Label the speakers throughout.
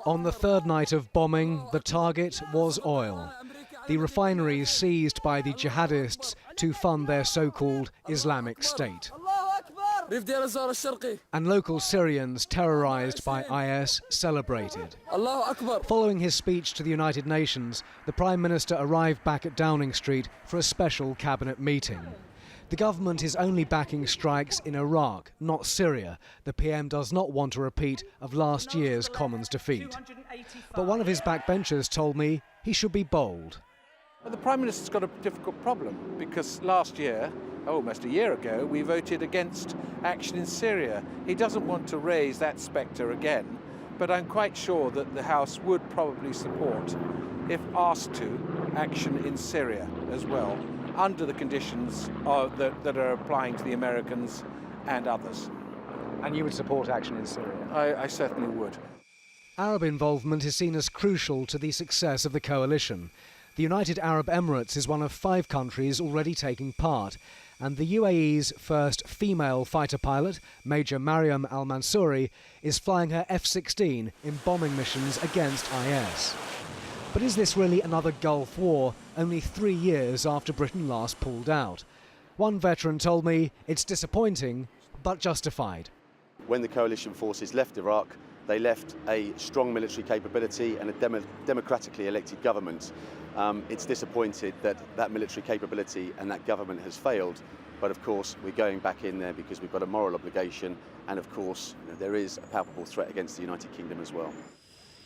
Speaker 1: On the third night of bombing, the target was oil. The refineries seized by the jihadists to fund their so-called Islamic State. And local Syrians terrorized by IS celebrated. Following his speech to the United Nations, the Prime Minister arrived back at Downing Street for a special cabinet meeting. The government is only backing strikes in Iraq, not Syria. The PM does not want a repeat of last year's Commons defeat. But one of his backbenchers told me he should be bold.
Speaker 2: Well, the Prime Minister's got a difficult problem because last year, almost a year ago, we voted against action in Syria. He doesn't want to raise that spectre again, but I'm quite sure that the House would probably support, if asked to, action in Syria as well, under the conditions that are applying to the Americans and others.
Speaker 1: And you would support action in Syria?
Speaker 2: I certainly would.
Speaker 1: Arab involvement is seen as crucial to the success of the coalition. The United Arab Emirates is one of 5 countries already taking part, and the UAE's first female fighter pilot, Major Mariam Al-Mansouri, is flying her F-16 in bombing missions against IS. But is this really another Gulf War, only 3 years after Britain last pulled out? One veteran told me it's disappointing, but justified.
Speaker 3: When the coalition forces left Iraq, they left a strong military capability and a democratically elected government. It's disappointed that that military capability and that government has failed, but of course we're going back in there because we've got a moral obligation, and of course there is a palpable threat against the United Kingdom as well.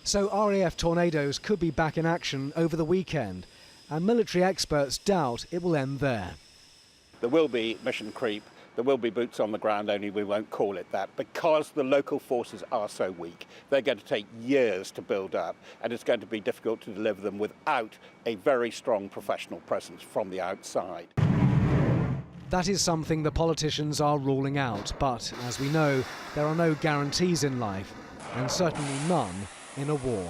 Speaker 1: So RAF Tornadoes could be back in action over the weekend, and military experts doubt it will end there.
Speaker 4: There will be mission creep, there will be boots on the ground, only we won't call it that, because the local forces are so weak. They're going to take years to build up, and it's going to be difficult to deliver them without a very strong professional presence from the outside.
Speaker 1: That is something the politicians are ruling out, but as we know, there are no guarantees in life, and certainly none in a war.